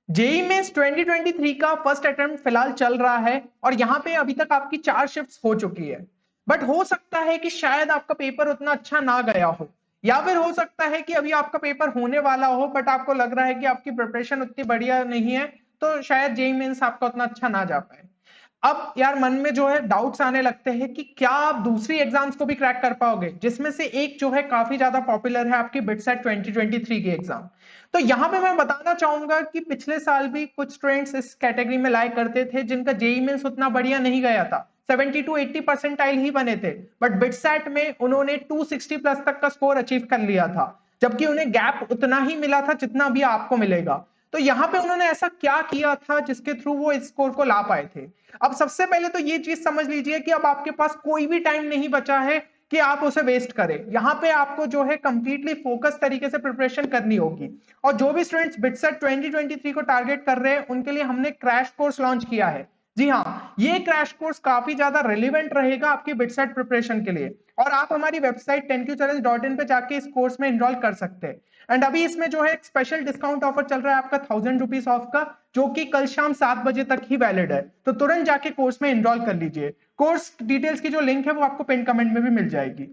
JEE mains 2023 का first attempt फिलहाल चल रहा है और यहाँ पे अभी तक आपकी 4 शिफ्ट्स हो चुकी है। बट हो सकता है कि शायद आपका पेपर उतना अच्छा ना गया हो, या फिर हो सकता है कि अभी आपका पेपर होने वाला हो बट आपको लग रहा है कि आपकी प्रिपरेशन उतनी बढ़िया नहीं है, तो शायद जेई मेंस आपका उतना अच्छा ना जा पाए। अब यार मन में जो है डाउट्स आने लगते हैं कि क्या आप दूसरी एग्जाम्स को भी क्रैक कर पाओगे, जिसमें से एक जो है काफी ज्यादा पॉपुलर है आपकी बिटसेट 2023 की एग्जाम। तो यहाँ पे मैं बताना चाहूंगा कि पिछले साल भी कुछ स्टूडेंट्स इस कैटेगरी में लाइक करते थे जिनका जेई मेंस उतना बढ़िया नहीं गया था, 70 to 80 परसेंटाइल ही बने थे, बट बिटसेट में उन्होंने 260 प्लस तक का स्कोर अचीव कर लिया था, जबकि उन्हें गैप उतना ही मिला था जितना अभी आपको मिलेगा। तो यहाँ पे उन्होंने ऐसा क्या किया था जिसके थ्रू वो इस स्कोर को ला पाए थे। अब सबसे पहले तो ये चीज समझ लीजिए कि अब आपके पास कोई भी टाइम नहीं बचा है कि आप उसे वेस्ट करें। यहाँ पे आपको जो है कंप्लीटली फोकस तरीके से प्रिपरेशन करनी होगी। और जो भी स्टूडेंट्स बिटसेट 2023 को टारगेट कर रहे हैं उनके लिए हमने क्रैश कोर्स लॉन्च किया है। जी हाँ, ये क्रैश कोर्स काफी ज्यादा रिलेवेंट रहेगा आपकी बिटसेट प्रिपरेशन के लिए, और आप हमारी वेबसाइट 10qchallenge.in पे जाके इस कोर्स में एनरोल कर सकते हैं। एंड अभी इसमें जो है एक स्पेशल डिस्काउंट ऑफर चल रहा है आपका 1000 रुपीज ऑफ का, जो कि कल शाम 7 बजे तक ही वैलिड है। तो तुरंत जाके कोर्स में एनरोल कर लीजिए। कोर्स डिटेल्स की जो लिंक है वो आपको पिन कमेंट में भी मिल जाएगी।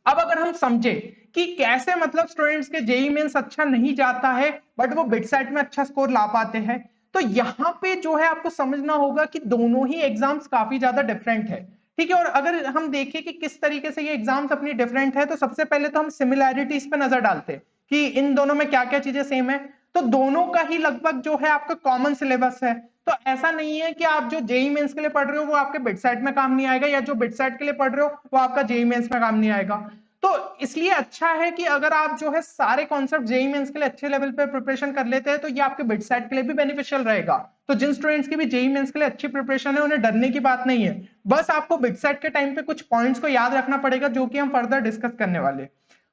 अब अगर हम समझे कि कैसे मतलब स्टूडेंट्स के जेई मेंस अच्छा नहीं जाता है बट वो बिटसेट में अच्छा स्कोर ला पाते हैं, तो यहाँ पे जो है आपको समझना होगा कि दोनों ही एग्जाम्स काफी ज्यादा डिफरेंट है। ठीक है, और अगर हम देखें कि किस तरीके से ये एग्जाम्स अपनी डिफरेंट है, तो सबसे पहले तो हम सिमिलैरिटीज पे नजर डालते हैं कि इन दोनों में क्या क्या चीजें सेम है। तो दोनों का ही लगभग जो है आपका कॉमन सिलेबस है। तो ऐसा नहीं है कि आप जो जेई मेंस के लिए पढ़ रहे हो वो आपके बिटसेट में काम नहीं आएगा, या जो बिटसेट के लिए पढ़ रहे हो वो आपका जेई मेंस में काम नहीं आएगा। तो इसलिए अच्छा है कि अगर आप जो है सारे कॉन्सेप्ट जेई मेंस के लिए अच्छे लेवल पे प्रिपरेशन कर लेते हैं तो ये आपके बिटसेट के लिए भी बेनिफिशियल रहेगा। तो जिन स्टूडेंट्स की भी जेई मेंस के लिए अच्छी प्रिपरेशन है उन्हें डरने की बात नहीं है। बस आपको बिटसेट के टाइम पे कुछ पॉइंट्स को याद रखना पड़ेगा जो कि हम फर्दर डिस्कस करने वाले।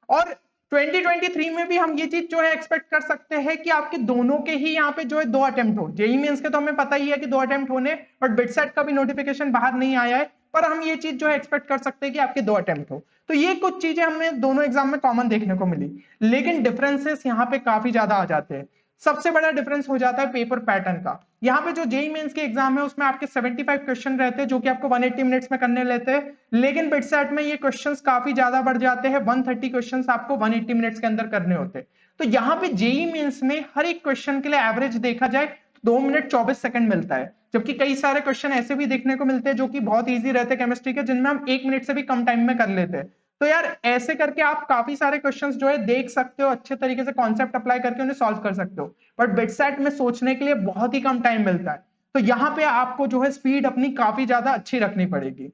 और 2023 में भी हम ये चीज जो है एक्सपेक्ट कर सकते हैं कि आपके दोनों के ही यहाँ पे जो है 2 अटेम्प्ट हो। जेई मेंस के तो हमें पता ही है कि 2 अटेम्प्ट होने, बट बिटसेट का भी नोटिफिकेशन बाहर नहीं आया है, पर हम ये चीज जो है एक्सपेक्ट कर सकते हैं कि आपके 2 अटेम्प्ट हो। तो ये कुछ चीजें हमें दोनों एग्जाम में कॉमन देखने को मिली, लेकिन डिफरेंसेस यहाँ पे काफी ज्यादा आ जाते हैं। सबसे बड़ा डिफरेंस हो जाता है पेपर पैटर्न का। यहाँ पे जो जेई मेंस के एग्जाम है उसमें आपके 75 क्वेश्चन रहते हैं जो कि आपको 180 मिनट्स में करने लेते हैं, लेकिन बिटसेट में ये क्वेश्चंस काफी ज्यादा बढ़ जाते हैं, 130 क्वेश्चंस आपको 180 मिनट्स के अंदर करने होते हैं। तो यहाँ पे जेई मेंस में हर एक क्वेश्चन के लिए एवरेज देखा जाए तो 2 मिनट 24 सेकंड मिलता है, जबकि कई सारे क्वेश्चन ऐसे भी देखने को मिलते हैं जो कि बहुत ईजी रहते हैं केमिस्ट्री के, जिनमें हम 1 मिनट से भी कम टाइम में कर लेते हैं। तो यार ऐसे करके आप काफी सारे क्वेश्चंस जो है देख सकते हो, अच्छे तरीके से कॉन्सेप्ट अप्लाई करके उन्हें सॉल्व कर सकते हो। बट बिटसेट में सोचने के लिए बहुत ही कम टाइम मिलता है, तो यहाँ पे आपको जो है स्पीड अपनी काफी ज्यादा अच्छी रखनी पड़ेगी।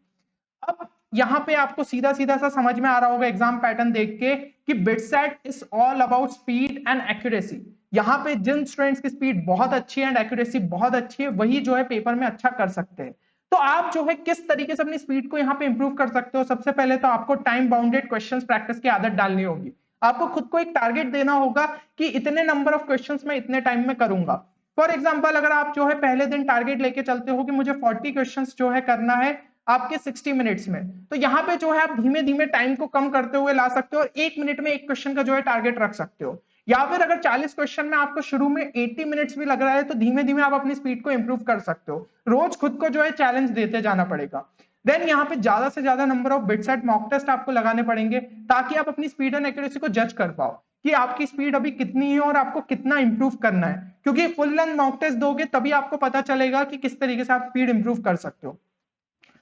अब यहाँ पे आपको सीधा सीधा सा समझ में आ रहा होगा एग्जाम पैटर्न देख के कि BITSAT is all about speed and accuracy. यहाँ पे जिन स्टूडेंट्स की स्पीड बहुत अच्छी है एंड एक्यूरेसी बहुत अच्छी है वही जो है पेपर में अच्छा कर सकते हैं। तो आप जो है किस तरीके से अपनी स्पीड को यहाँ पे इंप्रूव कर सकते हो, सबसे पहले तो आपको टाइम बाउंडेड क्वेश्चंस प्रैक्टिस की आदत डालनी होगी। आपको खुद को एक टारगेट देना होगा कि इतने नंबर ऑफ क्वेश्चंस मैं इतने टाइम में करूंगा। फॉर एग्जाम्पल अगर आप जो है पहले दिन टारगेट लेके चलते हो कि मुझे 40 क्वेश्चंस जो है करना है आपके 60 मिनट्स में, तो यहाँ पे जो है आप धीमे धीमे टाइम को कम करते हुए ला सकते हो और 1 मिनट में एक क्वेश्चन का जो है टारगेट रख सकते हो। या फिर अगर 40 क्वेश्चन में आपको शुरू में 80 मिनट्स भी लग रहा है तो धीमे धीमे आप अपनी स्पीड को इंप्रूव कर सकते हो। रोज खुद को जो है चैलेंज देते जाना पड़ेगा। देन यहाँ पे ज्यादा से ज्यादा number of BITSAT mock test आपको लगाने पड़ेंगे ताकि आप अपनी स्पीड एंड एक्यूरेसी को जज कर पाओ कि आपकी स्पीड अभी कितनी है और आपको कितना इंप्रूव करना है, क्योंकि फुल लेंथ मॉक टेस्ट दोगे तभी आपको पता चलेगा कि किस तरीके से आप स्पीड इंप्रूव कर सकते हो।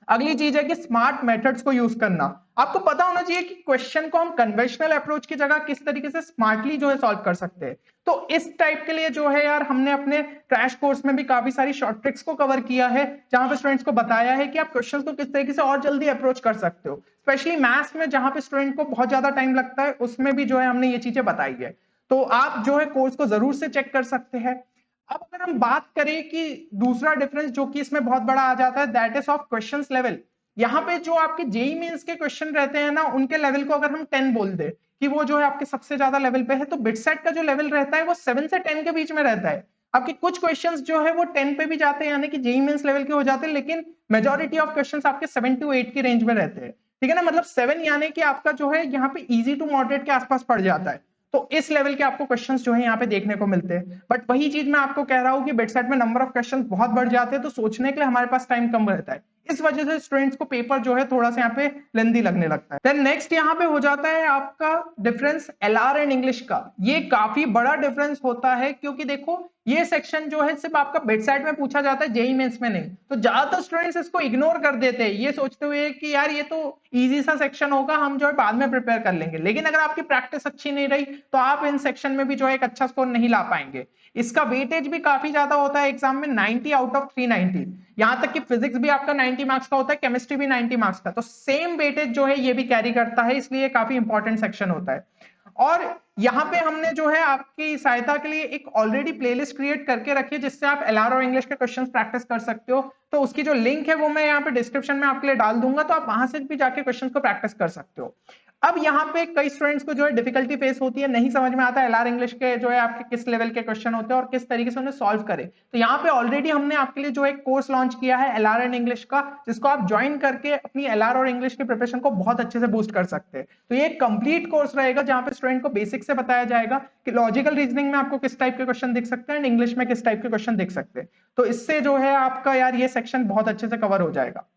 अगली चीज है कि स्मार्ट मेथड्स को यूज करना। आपको पता होना चाहिए कि क्वेश्चन को हम कन्वेंशनल अप्रोच की जगह किस तरीके से स्मार्टली जो है सॉल्व कर सकते हैं। तो इस टाइप के लिए जो है यार हमने अपने क्रैश कोर्स में भी काफी सारी शॉर्ट ट्रिक्स को कवर किया है, जहां पे स्टूडेंट्स को बताया है कि आप क्वेश्चंस को किस तरीके से और जल्दी अप्रोच कर सकते हो। स्पेशली मैथ्स में जहां पे स्टूडेंट को बहुत ज्यादा टाइम लगता है उसमें भी जो है हमने ये चीजें बताई है। तो आप जो है कोर्स को जरूर से चेक कर सकते हैं। अब अगर हम बात करें कि दूसरा डिफरेंस जो कि इसमें बहुत बड़ा आ जाता है, that is of questions level. यहाँ पे जो आपके जेई मेंस के क्वेश्चन रहते हैं ना उनके लेवल को अगर हम 10 बोल दे कि वो जो है आपके सबसे ज्यादा लेवल पे है, तो बिटसेट का जो लेवल रहता है वो 7 से 10 के बीच में रहता है। आपके कुछ क्वेश्चंस जो है वो 10 पे भी जाते हैं यानी कि जेई मेंस लेवल के हो जाते हैं, लेकिन मेजोरिटी ऑफ क्वेश्चंस आपके 7 to 8 की रेंज में रहते हैं। ठीक है ना, मतलब 7 यानी कि आपका जो है यहाँ पे इजी टू मॉडरेट के आसपास पड़ जाता है। तो इस लेवल के आपको क्वेश्चंस जो है यहाँ पे देखने को मिलते हैं। बट वही चीज मैं आपको कह रहा हूँ कि बिटसेट में नंबर ऑफ क्वेश्चंस बहुत बढ़ जाते हैं, तो सोचने के लिए हमारे पास टाइम कम रहता है। इस वजह से स्टूडेंट्स को पेपर जो है थोड़ा सा यहाँ पे लेंदी लगने लगता है। देन नेक्स्ट यहाँ पे हो जाता है आपका डिफरेंस एलआर एंड इंग्लिश का। ये काफी बड़ा डिफरेंस होता है, क्योंकि देखो ये सेक्शन जो है सिर्फ आपका बिटसेट में पूछा जाता है, जेईई मेंस में नहीं। तो ज्यादातर स्टूडेंट्स इसको इग्नोर कर देते हैं, ये सोचते हुए कि यार ये तो इजी सा सेक्शन होगा, हम जो है बाद में प्रिपेयर कर लेंगे। लेकिन अगर आपकी प्रैक्टिस अच्छी नहीं रही तो आप इन सेक्शन में भी जो है एक अच्छा स्कोर नहीं ला पाएंगे। इसका वेटेज भी काफी ज्यादा होता है एग्जाम में, 90 आउट ऑफ 390। यहां तक कि फिजिक्स भी आपका 90 मार्क्स का होता है, केमिस्ट्री भी 90 मार्क्स का। तो सेम वेटेज जो है ये भी कैरी करता है, इसलिए काफी इंपॉर्टेंट सेक्शन होता है। और यहाँ पे हमने जो है आपकी सहायता के लिए एक ऑलरेडी प्लेलिस्ट क्रिएट करके रखी है, जिससे आप एलआर और इंग्लिश के क्वेश्चंस प्रैक्टिस कर सकते हो। तो उसकी जो लिंक है वो मैं यहाँ पे डिस्क्रिप्शन में आपके लिए डाल दूंगा, तो आप वहां से भी जाके क्वेश्चंस को प्रैक्टिस कर सकते हो। अब यहाँ पे कई स्टूडेंट्स को जो है डिफिकल्टी फेस होती है, नहीं समझ में आता एलआर इंग्लिश के जो है आपके किस लेवल के क्वेश्चन होते हैं और किस तरीके से उन्हें सॉल्व करें। तो यहाँ पे ऑलरेडी हमने आपके लिए जो एक कोर्स लॉन्च किया है एलआर एंड इंग्लिश का, जिसको आप ज्वाइन करके अपनी एलआर और इंग्लिश की प्रिपरेशन को बहुत अच्छे से बूस्ट कर सकते हैं। तो ये एक कंप्लीट कोर्स रहेगा जहां पे स्टूडेंट को बेसिक से बताया जाएगा कि लॉजिकल रीजनिंग में आपको किस टाइप के क्वेश्चन दिख सकते हैं एंड इंग्लिश में किस टाइप के क्वेश्चन दिख सकते हैं। तो इससे जो है आपका यार ये सेक्शन बहुत अच्छे से कवर हो जाएगा।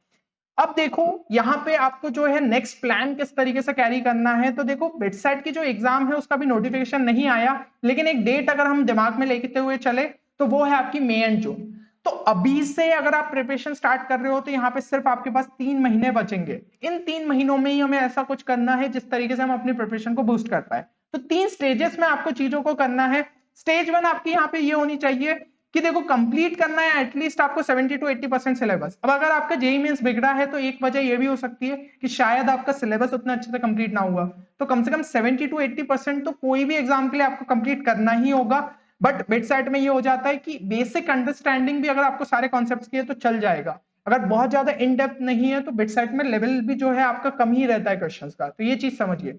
अब देखो यहाँ पे आपको जो है नेक्स्ट प्लान किस तरीके से कैरी करना है। तो देखो बिटसेट की जो एग्जाम है उसका भी नोटिफिकेशन नहीं आया, लेकिन एक डेट अगर हम दिमाग में लेते हुए चले तो वो है आपकी मई एंड जून। तो अभी से अगर आप प्रिपरेशन स्टार्ट कर रहे हो तो यहाँ पे सिर्फ आपके पास 3 महीने बचेंगे। इन 3 महीनों में ही हमें ऐसा कुछ करना है जिस तरीके से हम अपनी प्रिपरेशन को बूस्ट कर पाए। तो 3 स्टेजेस में आपको चीजों को करना है। स्टेज 1 आपकी यहाँ पे ये होनी चाहिए कि देखो कंप्लीट करना है एटलीस्ट आपको 70 to 80% सिलेबस। अब अगर आपका जेईई मेंस बिगड़ा है तो एक वजह ये भी हो सकती है कि शायद आपका सिलेबस उतना अच्छे से कंप्लीट ना हुआ। तो कम से कम 70 to 80% तो कोई भी एग्जाम के लिए आपको कंप्लीट करना ही होगा। बट बिटसेट में ये हो जाता है कि बेसिक अंडरस्टैंडिंग भी अगर आपको सारे कॉन्सेप्ट्स की है तो चल जाएगा। अगर बहुत ज्यादा इन डेप्थ नहीं है तो बिटसेट में लेवल भी जो है आपका कम ही रहता है क्वेश्चंस का, तो ये चीज समझिए।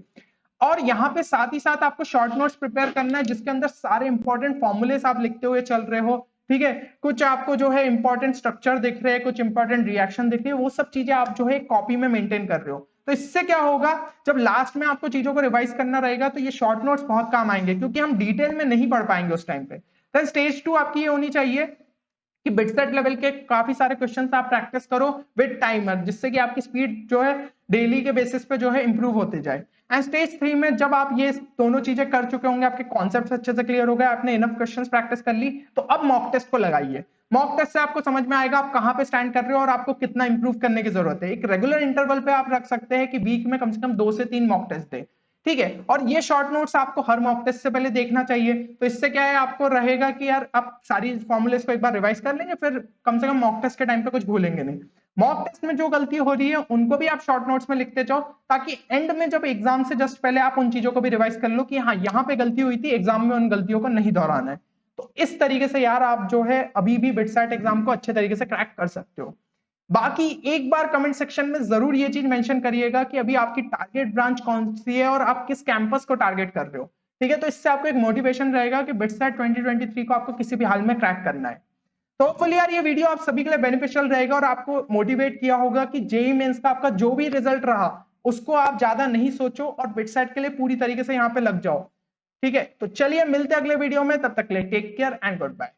और यहाँ पे साथ ही साथ आपको शॉर्ट नोट्स प्रिपेयर करना है जिसके अंदर सारे इंपॉर्टेंट फॉर्मूलेस आप लिखते हुए चल रहे हो। ठीक है, कुछ आपको जो है इंपॉर्टेंट स्ट्रक्चर दिख रहे हैं, कुछ इंपॉर्टेंट रिएक्शन दिख रहे हैं, वो सब चीजें आप जो है कॉपी में मेंटेन कर रहे हो। तो इससे क्या होगा, जब लास्ट में आपको चीजों को रिवाइज करना रहेगा तो ये शॉर्ट नोट्स बहुत काम आएंगे, क्योंकि हम डिटेल में नहीं पढ़ पाएंगे उस टाइम पे। तो स्टेज 2 आपकी ये होनी चाहिए कि बिटसेट लेवल के काफी सारे क्वेश्चंस आप प्रैक्टिस करो विद टाइमर, जिससे कि आपकी स्पीड जो है डेली के बेसिस पे जो है इंप्रूव होती जाए। एंड स्टेज 3 में जब आप ये दोनों चीजें कर चुके होंगे, आपके कॉन्सेप्ट्स अच्छे से क्लियर हो गए, आपने इनफ क्वेश्चंस प्रैक्टिस कर ली, तो अब मॉक टेस्ट को लगाइए। मॉक टेस्ट से आपको समझ में आएगा आप कहाँ पे स्टैंड कर रहे हो और आपको कितना इंप्रूव करने की जरूरत है। एक रेगुलर इंटरवल पे आप रख सकते हैं कि वीक में कम से कम 2 से 3 मॉक टेस्ट दे। ठीक है, और ये शॉर्ट नोट्स आपको हर मॉक टेस्ट से पहले देखना चाहिए। तो इससे क्या है, आपको रहेगा कि यार आप सारी फॉर्मुलेस को एक बार रिवाइज कर लेंगे, फिर कम से कम मॉक टेस्ट के टाइम पे कुछ भूलेंगे नहीं। मॉक टेस्ट में जो गलती हो रही है उनको भी आप शॉर्ट नोट्स में लिखते जाओ, ताकि एंड में जब एग्जाम से जस्ट पहले आप उन चीजों को भी रिवाइज कर लो कि हाँ यहाँ पे गलती हुई थी, एग्जाम में उन गलतियों को नहीं दोहराना है। तो इस तरीके से यार आप जो है अभी भी बिटसेट एग्जाम को अच्छे तरीके से क्रैक कर सकते हो। बाकी एक बार कमेंट सेक्शन में जरूर ये चीज मेंशन करिएगा कि अभी आपकी टारगेट ब्रांच कौन सी है और आप किस कैंपस को टारगेट कर रहे हो। ठीक है, तो इससे आपको एक मोटिवेशन रहेगा कि बिटसेट 2023 को आपको किसी भी हाल में क्रैक करना है। तो होपफुली यार ये वीडियो आप सभी के लिए बेनिफिशियल रहेगा और आपको मोटिवेट किया होगा कि जेईई मेंस का आपका जो भी रिजल्ट रहा उसको आप ज्यादा नहीं सोचो और बिटसेट के लिए पूरी तरीके से यहाँ पे लग जाओ। ठीक है, तो चलिए मिलते हैं अगले वीडियो में, तब तक के लिए take care and good bye.